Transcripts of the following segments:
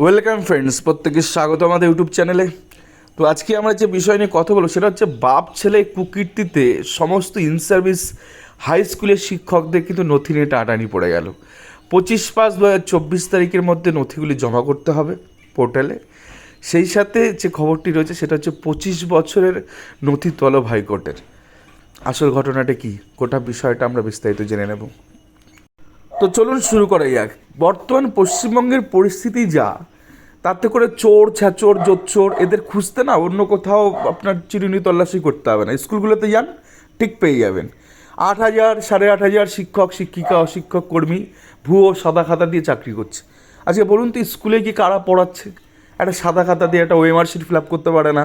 Welcome friends, প্রত্যেকে স্বাগত আমাদের ইউটিউব চ্যানেলে। তো আজকে আমরা যে বিষয় নিয়ে কথা বলবো সেটা হচ্ছে বাপ ছেলে কুকীর্তিতে সমস্ত ইন সার্ভিস হাই স্কুলের শিক্ষকদের কিন্তু নথি নিয়ে টানাটানি পড়ে গেল। 25/5/2024 মধ্যে নথিগুলি জমা করতে হবে পোর্টালে। সেই সাথে যে খবরটি রয়েছে সেটা হচ্ছে 25 বছরের নথি তলব হাইকোর্টের। আসল ঘটনাটা কি, গোটা বিষয়টা আমরা বিস্তারিত জেনে নেব। তো চলুন শুরু করা যাক। বর্তমান পশ্চিমবঙ্গের পরিস্থিতি যা, তাতে করে চোর ছ্যাচোর জোচ্চোর এদের খুঁজতে না অন্য কোথাও আপনার চিরুনি তল্লাশি করতে হবে না, স্কুলগুলোতে যান ঠিক পেয়ে যাবেন। 8,000 8,500 শিক্ষক শিক্ষিকা অশিক্ষক কর্মী ভুয়ো সাদা খাতা দিয়ে চাকরি করছে। আজকে বলুন তো, স্কুলে কি কারা পড়াচ্ছে? একটা সাদা খাতা দিয়ে একটা ওএমআর শিট ফিল আপ করতে পারে না,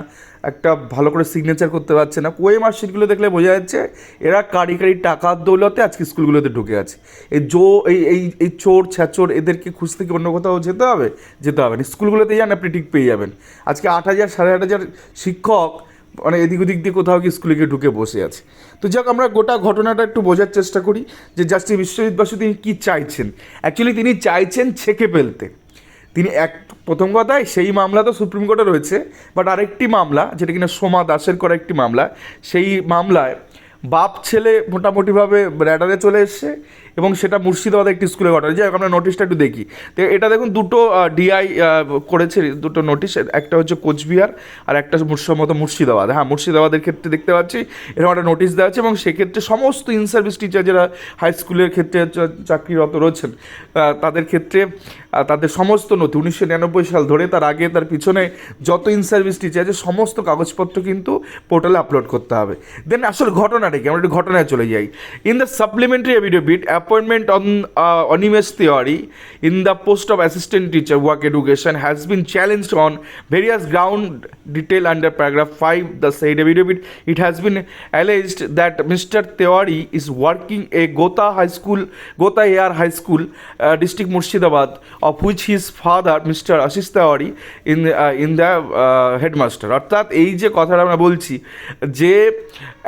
একটা ভালো করে সিগনেচার করতে পারছে না। ওএমআর শিটগুলো দেখলে বোঝা যাচ্ছে এরা কারি টাকার দৌলতে আজকে স্কুলগুলোতে ঢুকে আছে। এই এই চোর ছ্যাচোর এদেরকে খুঁজতে কি অন্য কোথাও যেতে হবে? যেতে হবে না, স্কুলগুলোতে যান আপনি ঠিক পেয়ে যাবেন। আজকে 8,000 8,500 শিক্ষক মানে এদিক ওদিক দিয়ে কোথাও কি স্কুলে গিয়ে ঢুকে বসে আছে। তো যাক, আমরা গোটা ঘটনাটা একটু বোঝার চেষ্টা করি যে জাস্টিস বিশ্বজিৎ বসু তিনি কী চাইছেন। অ্যাকচুয়ালি তিনি চাইছেন ছেঁকে ফেলতে। তিনি প্রথম কথায় সেই মামলা তো সুপ্রিম কোর্টে রয়েছে, বাট আরেকটি মামলা যেটা কিনা সোমা দাসের করা একটি মামলা, সেই মামলায় বাপ ছেলে মোটামুটিভাবে র্যাডারে চলে এসছে এবং সেটা মুর্শিদাবাদে একটি স্কুলে ঘটনা। যাই হোক, আমরা নোটিশটা একটু দেখি। তো এটা দেখুন, দুটো ডিআই করেছে দুটো নোটিশ, একটা হচ্ছে কোচবিহার আর একটা সম্ভবত মুর্শিদাবাদ। হ্যাঁ, মুর্শিদাবাদের ক্ষেত্রে দেখতে পাচ্ছি এরকম একটা নোটিশ দেওয়া আছে এবং সেক্ষেত্রে সমস্ত ইন সার্ভিস টিচার যারা হাই স্কুলের ক্ষেত্রে চাকরিরত রয়েছেন তাদের ক্ষেত্রে তাদের সমস্ত নথি 1999 সাল ধরে তার আগে তার পিছনে যত ইন সার্ভিস টিচার আছে সমস্ত কাগজপত্র কিন্তু পোর্টালে আপলোড করতে হবে। দেন আসল ঘটনাটা কি, আমরা একটু ঘটনায় চলে যাই। In the supplementary affidavit appointment on Onimus theory in the post of assistant teacher work education has been challenged on various ground detailed under paragraph 5 the said affidavit. It has been alleged that Mr. Theory is working a Gotha Air High School, district Murshidabad, of which his father Mr. Ashish Theory in the headmaster. অর্থাৎ এই যে কথাটা আমরা বলছি যে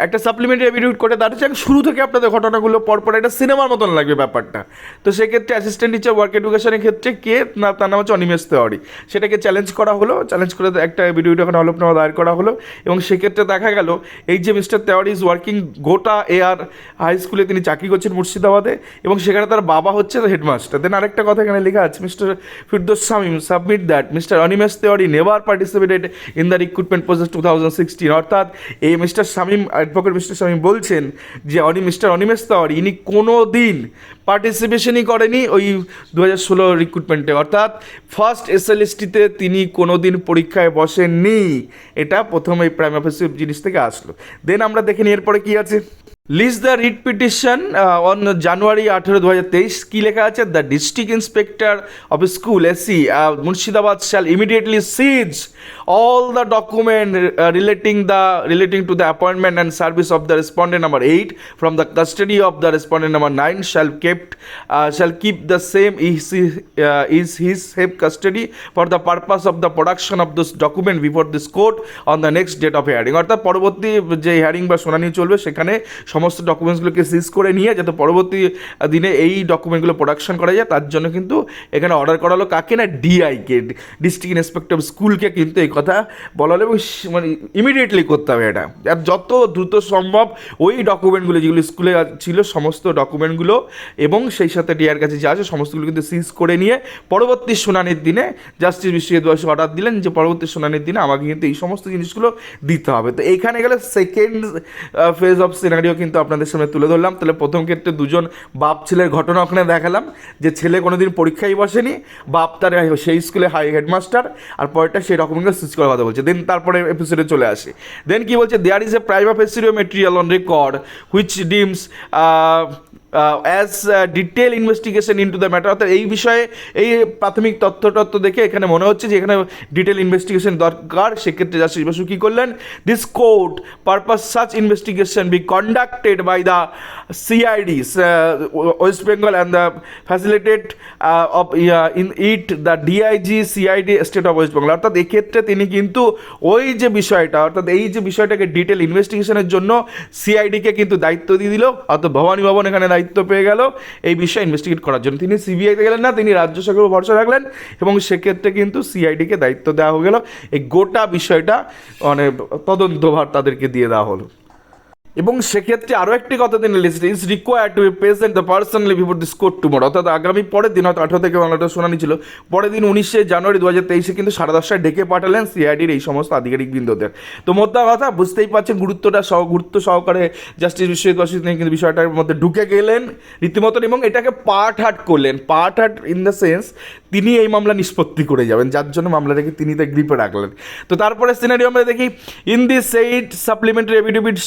একটা supplementary affidavit করে দাঁড়িয়েছে, শুরু থেকে আপনাদের ঘটনাগুলো পরপর একটা সিনেমার মতন লাগবে ব্যাপারটা। তো সেক্ষেত্রে অ্যাসিস্ট্যান্ট টিচার ওয়ার্ক এডুকেশনের ক্ষেত্রে কে না, তার নাম হচ্ছে অনিমেষ তেওয়ারি। সেটাকে চ্যালেঞ্জ করা হলো, চ্যালেঞ্জ করে একটা ভিডিওটা এখন হলফনামা দায়ের করা হলো এবং সেক্ষেত্রে দেখা গেল এই যে মিস্টার তেওয়ারি ইজ ওয়ার্কিং গোটা এয়ার হাই স্কুলে, তিনি চাকরি করছেন মুর্শিদাবাদে এবং সেখানে তার বাবা হচ্ছে হেডমাস্টার। দেন আরেকটা কথা এখানে লেখা আছে, mister Firdous Shamim submit that mister Animesh Tewari never participated in the recruitment process 2016। অর্থাৎ এই mister Shamim, advocate mister Shamim বলছেন যে মিস্টার অনিমেষ তেওয়ারি ইনি কোনো দিন পার্টিসিপেশনই করেনি ওই 2016 রিক্রুটমেন্টে, অর্থাৎ ফার্স্ট এসএলএসটিতে তিনি কোনো দিন পরীক্ষায় বসেননি। এটা প্রথম এই প্রাইম অফিসিভ জিনিস থেকে আসলো। দেন আমরা দেখে নিই এরপরে কী আছে। List the writ petition on January 18, 2023। কী লেখা আছে? The district inspector of school AC Murshidabad shall immediately seize all the document relating to the appointment and service of the respondent number 8 from the custody of the respondent number 9 shall keep the same is his safe custody for the purpose of the production of this document before this court on the next date of hearing। অর্থাৎ পরবর্তী যে hearing বা শুনানি চলবে সেখানে সমস্ত ডকুমেন্টসগুলোকে সিজ করে নিয়ে যাতে পরবর্তী দিনে এই ডকুমেন্টগুলো প্রোডাকশন করা যায় তার জন্য কিন্তু এখানে অর্ডার করা হলো। কাকে না? ডিআইকে, ডিস্ট্রিক্ট ইন্সপেক্টর অফ স্কুলকে কিন্তু এই কথা বলা হলো এবং মানে ইমিডিয়েটলি করতে হবে এটা। আর যত দ্রুত সম্ভব ওই ডকুমেন্টগুলো যেগুলো স্কুলে ছিল সমস্ত ডকুমেন্টগুলো এবং সেই সাথে ডিআর কাছে যা আছে সমস্তগুলো কিন্তু সিজ করে নিয়ে পরবর্তী শুনানির দিনে জাস্টিস বিশ্বজিৎ বসু অর্ডার দিলেন যে পরবর্তী শুনানির দিনে আমাকে কিন্তু এই সমস্ত জিনিসগুলো দিতে হবে। তো এইখানে গেলে সেকেন্ড ফেজ অফ সিনারিও কিন্তু আপনাদের সামনে তুলে ধরলাম। তাহলে প্রথম ক্ষেত্রে দুজন বাপ ছেলের ঘটনা ওখানে দেখালাম যে ছেলে কোনোদিন পরীক্ষায় বসেনি, বাপ তার সেই স্কুলে হেডমাস্টার, আর পরেরটা সেই ডকুমেন্টগুলো সিজ করার কথা বলছে। দেন তারপরে এপিসোডে চলে আসে। দেন কি বলছে? দেয়ার ইজ এ প্রাইভেট ফেসিরিও material on record which deems as detail investigation into the matter. অর্থাৎ এই বিষয়ে এই প্রাথমিক তথ্য দেখে এখানে মনে হচ্ছে যে এখানে ডিটেল ইনভেস্টিগেশন দরকার। সেক্ষেত্রে জাস্টিস বসু কী করলেন? This court purpose such investigation be conducted by the CID West Bengal and the facilitated of in it the DIG CID state of West Bengal. অর্থাৎ এক্ষেত্রে তিনি কিন্তু ওই যে বিষয়টা, অর্থাৎ এই যে বিষয়টাকে ডিটেল ইনভেস্টিগেশনের জন্য সিআইডিকে কিন্তু দায়িত্ব দিয়ে দিল, অর্থাৎ ভবানী ভবন এখানে দায়িত্ব দায়িত্ব পেয়ে গেল এই বিষয়ে ইনভেস্টিগেট করার জন্য। তিনি সিবিআইতে গেলেন না, তিনি রাজ্য সরকারের ভরসা রাখলেন এবং সেক্ষেত্রে কিন্তু সিআইডিকে দায়িত্ব দেওয়া হয়ে গেল। এই গোটা বিষয়টা মানে তদন্তভার তাদেরকে দিয়ে দেওয়া হলো। এবং সেক্ষেত্রে আরও একটি কথা তিনি লিখেছেন, is required to be present the personally before this court tomorrow, অর্থাৎ আগামী পরের দিন, হয়তো 18 থেকে বাংলাটা শুনানি ছিল, পরের দিন 19শে জানুয়ারি 2023 কিন্তু 10:30টায় ডেকে পাঠালেন সিআইডির এই সমস্ত আধিকারিক বৃন্দদের। তো মোদ্দা কথা বুঝতেই পারছেন গুরুত্ব সহকারে জাস্টিস বিশ্বজিৎ বসু তিনি কিন্তু বিষয়টার মধ্যে ঢুকে গেলেন রীতিমতন, এবং এটাকে পার্ট হাট করলেন। পার্ট হাট ইন দ্য সেন্স তিনি এই মামলা নিষ্পত্তি করে যাবেন, যার জন্য মামলাটাকে তিনি তার গ্রিপে রাখলেন। তো তারপরে সিনারিও আমরা দেখি, in this said supplementary affidavit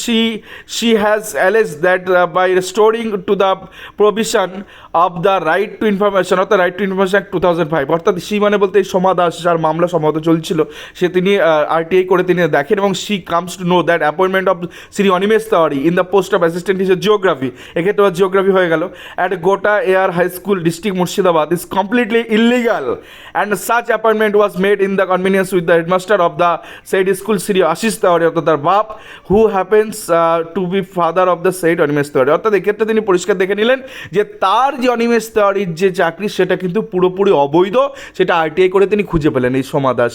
she has alleged that by restoring to the provision of the right to information অর্থাৎ রাইট টু ইনফরমেশন অ্যাক্ট 2005, অর্থাৎ সি মানে বলতে এই সোমা দাস যার মামলা সম্ভবত চলছিল, সে তিনি আরটিআই করে তিনি দেখেন, এবং she comes to know that appointment of Shri Animesh Tiwari in the post of assistant teacher geography, এক্ষেত্রে জিওগ্রাফি হয়ে গেল, অ্যাট গোটা এয়ার high school district Murshidabad is completely illegal and such appointment was made in the convenience with the headmaster of the said school Shri Ashis Tiwari, অর্থাৎ তার বাপ, who happens to be father of the said Animesh Tiwari. অর্থাৎ এক্ষেত্রে তিনি পরিষ্কার দেখে নিলেন যে তার যে অনিমেষ তিওয়ারির যে চাকরি সেটা কিন্তু পুরোপুরি অবৈধ, সেটা আরটিআই করে তিনি খুঁজে পেলেন, এই সোমা দাস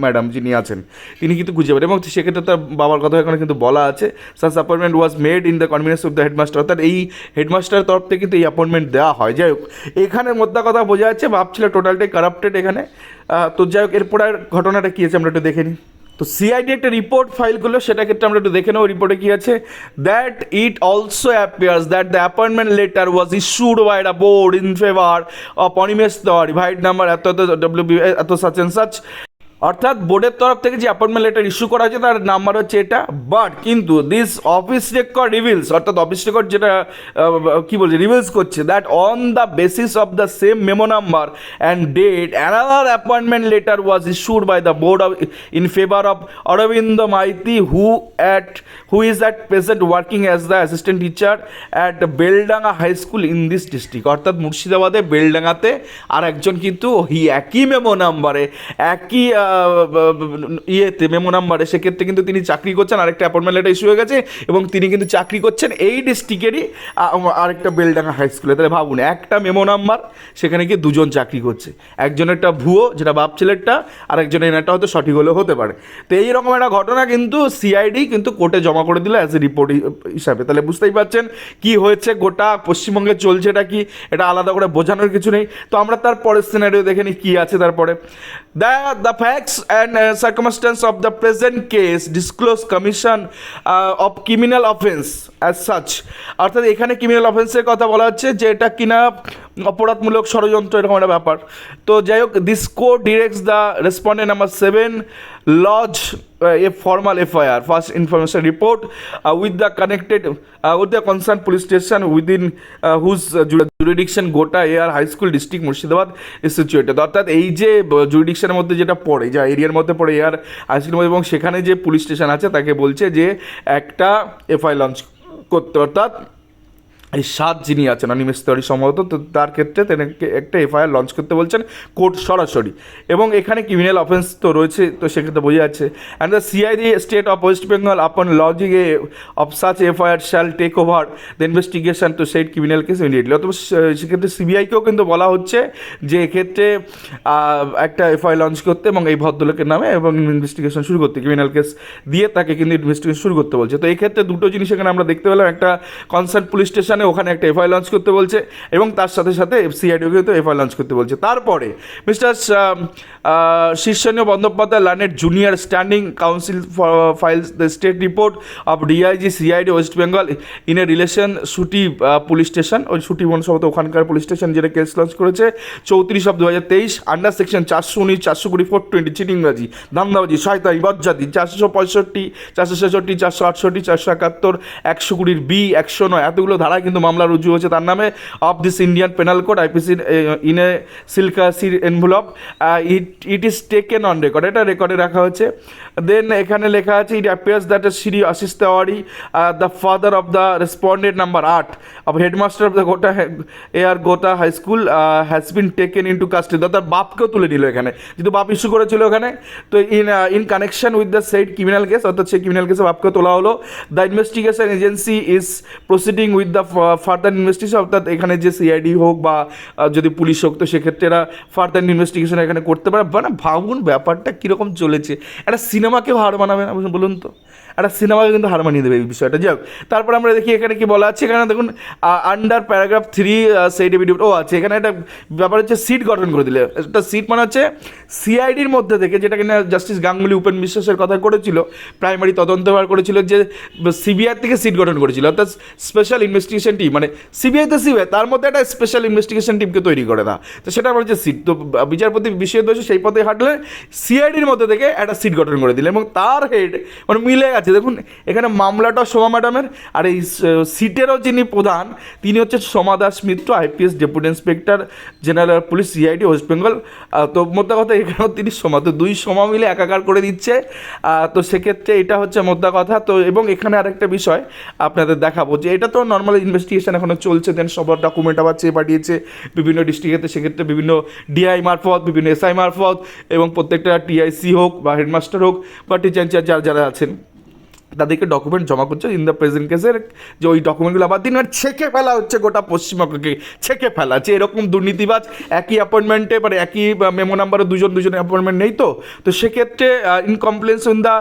ম্যাডাম যিনি আছেন তিনি কিন্তু খুঁজে পেলেন, এবং সেক্ষেত্রে তার বাবার কথা এখানে কিন্তু বলা আছে, such appointment was made in the convenience of the headmaster, অর্থাৎ এই হেডমাস্টারের তরফ থেকে কিন্তু এই অ্যাপয়েন্টমেন্ট দেওয়া হয়। যাই হোক, এখানের মধ্যে কথা বোঝা যাচ্ছে বাপ ছিল টোটালটাই কারাপ্টেড এখানে। তো যাই হোক, এরপর আর ঘটনাটা কী আছে আমরা একটু দেখে নিই। তো সিআইডি একটা রিপোর্ট ফাইল করলো, সেটা ক্ষেত্রে আমরা একটু দেখে নেব রিপোর্টে কী আছে। That it also appears that the appointment letter was issued by the board in favour of Animesh Tiwari, vide number এত এত সাচ অ্যান্ড সাচ, অর্থাৎ বোর্ডের তরফ থেকে যে অ্যাপয়েন্টমেন্ট লেটার ইস্যু করা হয়েছে তার নাম্বার হচ্ছে এটা, বাট কিন্তু দিস অফিস রেকর্ড রিভিলস, অর্থাৎ অফিস রেকর্ড যেটা কী বলছে রিভিলস করছে, that on the basis of the same memo number and date another appointment letter was issued by the board of in favour of Arabinda Maity, who is at present working as the assistant teacher at Beldanga high school in this district, অর্থাৎ মুর্শিদাবাদে বেলডাঙ্গাতে আর একজন কিন্তু একই memo নাম্বারে একই ইয়েতে memo নাম্বারে সেক্ষেত্রে কিন্তু তিনি চাকরি করছেন, আরেকটা অ্যাপয়েন্টমেন্ট লেটার ইস্যু হয়ে গেছে এবং তিনি কিন্তু চাকরি করছেন এই ডিস্ট্রিক্টেরই আরেকটা বেলডাঙ্গা হাই স্কুলে। তাহলে ভাবুন, একটা মেমো নাম্বার সেখানে গিয়ে দুজন চাকরি করছে, একজনেরটা ভুয়ো যেটা বাপ ছেলেরটা, আর একজনের এনারটা হয়তো সঠিক হলেও হতে পারে। তো এইরকম একটা ঘটনা কিন্তু সিআইডি কিন্তু কোর্টে জমা করে দিল অ্যাজ এ রিপোর্ট হিসাবে। তাহলে বুঝতেই পারছেন কি হয়েছে, গোটা পশ্চিমবঙ্গে চলছে এটা কি, এটা আলাদা করে বোঝানোর কিছু নেই। তো আমরা তারপরের সিনারিও দেখে নিই কী আছে তারপরে। The facts and circumstances of the present case disclose commission of criminal offence as such, অর্থাৎ এখানে ক্রিমিনাল অফেন্সের কথা বলা হচ্ছে যে এটা কিনা অপরাধমূলক ষড়যন্ত্র এরকম একটা ব্যাপার। তো যাই হোক, this court directs the respondent number 7 lodge a formal FIR, first information report with the connected with the concerned police station within whose jurisdiction গোটা এয়ার high school district Murshidabad is situated, অর্থাৎ এই যে জুরিডিকশনের মধ্যে যেটা পড়ে, যা এরিয়ার মধ্যে পড়ে এয়ার হাই স্কুলের মধ্যে, এবং সেখানে যে পুলিশ স্টেশন আছে তাকে বলছে যে একটা এফআইআর লঞ্চ করতে, অর্থাৎ এই 7 যিনি আছেন অনিমেষ তিওয়ারি সম্ভবত, তো তার ক্ষেত্রে তাদেরকে একটা এফআইআর লঞ্চ করতে বলছেন কোর্ট সরাসরি, এবং এখানে ক্রিমিনাল অফেন্স তো রয়েছে, তো সেক্ষেত্রে বোঝা যাচ্ছে। And the CID state of West Bengal upon lodging a of such FIR shall take over the investigation to said criminal case immediately, অথবা সেক্ষেত্রে সিবিআইকেও কিন্তু বলা হচ্ছে যে এক্ষেত্রে একটা এফআইআর লঞ্চ করতে এবং এই ভদ্রলোকের নামে এবং ইনভেস্টিগেশন শুরু করতে, ক্রিমিনাল কেস দিয়ে তাকে কিন্তু ইনভেস্টিগেশন শুরু করতে বলছে। তো এই ক্ষেত্রে দুটো জিনিস এখানে আমরা দেখতে পেলাম, একটা কনসার্ন পুলিশ স্টেশন ওখানে একটা এফআইআর লঞ্চ করতে বলছে, এবং তার সাথে সাথে সিআইডিও কিন্তু এফআইআর লঞ্চ করতে বলছে। তারপরে মিস্টার শীর্ষনীয় Bandyopadhyay learned junior standing counsel files the state report of DIG CID West Bengal in a relation Suti police station, ওই সুটি বনসভা ওখানকার পুলিশ স্টেশন যেটা কেস লঞ্চ করেছে 34/2023 আন্ডার সেকশন 419, 420, 420 চিটিংবাজি, ধান্দাবাজি, শয়তানি, বজ্জাতি, 465, 466, 468, 471, 120B, 109 এতগুলো ধারায় কিন্তু মামলা রুজু হয়েছে তার নামে of this Indian penal code IPC in a সিলকাসির envelope, it is taken on record, এটা রেকর্ডে রাখা হয়েছে। দেন এখানে লেখা আছে it appears that Shri Ashis Tiwari the father of the respondent number 8 of headmaster of the Gota high school has been taken into custody, তার বাপকেও তুলে নিল এখানে, যেহেতু বাপ ইস্যু করেছিল ওখানে। তো in connection with the said criminal case, অর্থাৎ সেই ক্রিমিনাল কেসে বাপকে তোলা হলো। The investigation agency is proceeding with the further investigation, অর্থাৎ এখানে যে সিআইডি হোক বা যদি পুলিশ হোক, তো সেক্ষেত্রে এরা ফার্দার ইনভেস্টিগেশন এখানে করতে পারে। মানে ভাবুন ব্যাপারটা কীরকম চলেছে। একটা সিনেমাকেও হার মানাবে না বলুন তো, একটা সিনেমাকে কিন্তু হার মানিয়ে দেবে এই বিষয়টা। যাই হোক, তারপর আমরা দেখি এখানে কি বলা আছে। এখানে দেখুন আন্ডার প্যারাগ্রাফ 3 সেই ডেভিড আছে এখানে একটা ব্যাপার হচ্ছে সিট গঠন করে দিলে। একটা সিট মানে হচ্ছে সিআইডির মধ্যে থেকে, যেটা কিনা জাস্টিস গাঙ্গুলি উপেন বিশ্বাসের কথা করেছিল, প্রাইমারি তদন্তভার করেছিল, যে সিবিআই থেকে সিট গঠন করেছিল, অর্থাৎ স্পেশাল ইনভেস্টিগেশন টিম। মানে সিবিআই তো সিবিআই, তার মধ্যে একটা স্পেশাল ইনভেস্টিগেশন টিমকে তৈরি করে না, তো সেটা আমার হচ্ছে সিট। তো বিচারপতি বিশেষ দোষী সেই পথে হাঁটলে সিআইডির মধ্যে থেকে একটা সিট গঠন করে দিলে, এবং তার হেড মানে মিলে গেছে। দেখুন এখানে মামলাটা সোমা ম্যাডামের, আর এই সিটেরও যিনি প্রধান তিনি হচ্ছে Soma Das Mitra, IPS deputy inspector general police, CID West Bengal. তো মোদ্দা কথা এখানেও তিনি সোমা, তো দুই সোমা মিলে একাকার করে দিচ্ছে। তো সেক্ষেত্রে এটা হচ্ছে মোদ্দা কথা। তো এবং এখানে আরেকটা বিষয় আপনাদের দেখাবো, যে এটা তো নর্মাল ইনভেস্টিগেশন এখনও চলছে, দেন সবার ডকুমেন্ট আবার চেয়ে পাঠিয়েছে বিভিন্ন ডিস্ট্রিক্টেতে, সেক্ষেত্রে বিভিন্ন ডিআই মারফত, বিভিন্ন এসআই মারফত, এবং প্রত্যেকটা টিআইসি হোক বা হেডমাস্টার হোক বা টিচার ইনচার্জ যারা আছেন তাদেরকে ডকুমেন্ট জমা করছে ইন দ্য প্রেজেন্ট কেসের, যে ওই ডকুমেন্টগুলো আবার দিন ছেঁকে ফেলা হচ্ছে, গোটা পশ্চিমবঙ্গকে ছেঁকে ফেলা। যে এরকম দুর্নীতিবাজ একই অ্যাপয়েন্টমেন্টে মানে একই মেমো নাম্বারে দুজন অ্যাপয়েন্টমেন্ট নেই, তো সেক্ষেত্রে in compliance in the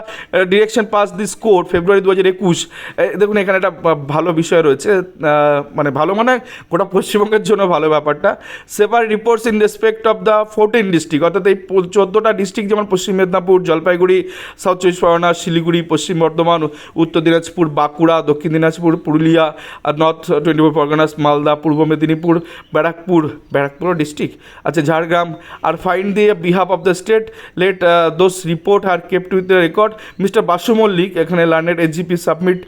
direction pass this court February 2021। দেখুন এখানে একটা ভালো বিষয় রয়েছে, মানে ভালো মানে গোটা পশ্চিমবঙ্গের জন্য ভালো ব্যাপারটা। Several reports in respect of the 14 district, অর্থাৎ এই 14টা ডিস্ট্রিক্ট, যেমন পশ্চিম মেদিনীপুর, জলপাইগুড়ি, সাউথ চব্বিশ পরগনা, শিলিগুড়ি, পশ্চিম বর্ধমান, উত্তর দিনাজপুর, বাঁকুড়া, দক্ষিণ দিনাজপুর, পুরুলিয়া, নর্থ 24 পরগনাস, মালদা, পূর্ব মেদিনীপুর, ব্যারাকপুর ডিস্ট্রিক্ট, আচ্ছা ঝাড়গ্রাম। আর find the behalf of the state let those report are kept with the record. Mister Basu Mallick এখানে লার্নেড এজিপি সাবমিট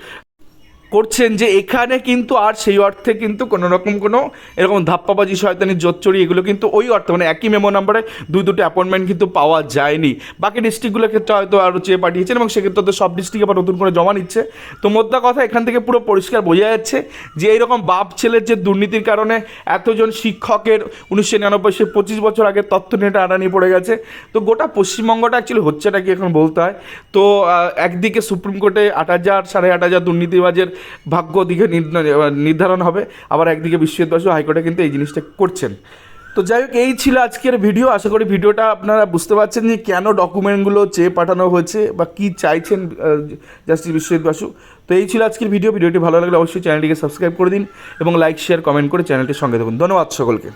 করছেন যে এখানে কিন্তু আর সেই অর্থে কিন্তু কোনো রকম কোনো এরকম ধাপ্পাবাজি, শয়তানি, জোচ্চুরি এগুলো কিন্তু ওই অর্থে মানে একই মেমো নাম্বারে দুটো অ্যাপয়েন্টমেন্ট কিন্তু পাওয়া যায়নি। বাকি ডিস্ট্রিক্টগুলোর ক্ষেত্রে হয়তো আরও চেয়ে পাঠিয়েছেন, এবং সেক্ষেত্রে তো সব ডিস্ট্রিক্ট আবার নতুন করে জমা নিচ্ছে। তো মোদ্দা কথা এখান থেকে পুরো পরিষ্কার বোঝা যাচ্ছে যে এইরকম বাপ ছেলের যে দুর্নীতির কারণে এতজন শিক্ষকের 1999 সে 25 বছর আগের তথ্য নিয়ে আড়ানি পড়ে গেছে। তো গোটা পশ্চিমবঙ্গটা অ্যাকচুয়ালি হচ্ছেটা কি এখন বলতে হয়। তো একদিকে সুপ্রিম কোর্টে 8,000 8,500 দুর্নীতিবাজের ভাগ্য দিকে নির্ধারণ হবে, আবার একদিকে বিশ্ববিদ্যালয় হাইকোর্টে কিন্তু এই জিনিসটা করছেন। তো যাই হোক, এই ছিল আজকের ভিডিও। আশা করি ভিডিওটা আপনারা বুঝতে পারছেন যে কেন ডকুমেন্টগুলো চেয়ে পাঠানো হয়েছে বা কী চাইছেন জাস্টিস বিশ্বজিৎ বাসু। তো এই ছিল আজকের ভিডিওটি ভালো লাগলে অবশ্যই চ্যানেলটিকে সাবস্ক্রাইব করে দিন এবং লাইক শেয়ার কমেন্ট করে চ্যানেলটির সঙ্গে থাকুন। ধন্যবাদ সকলকে।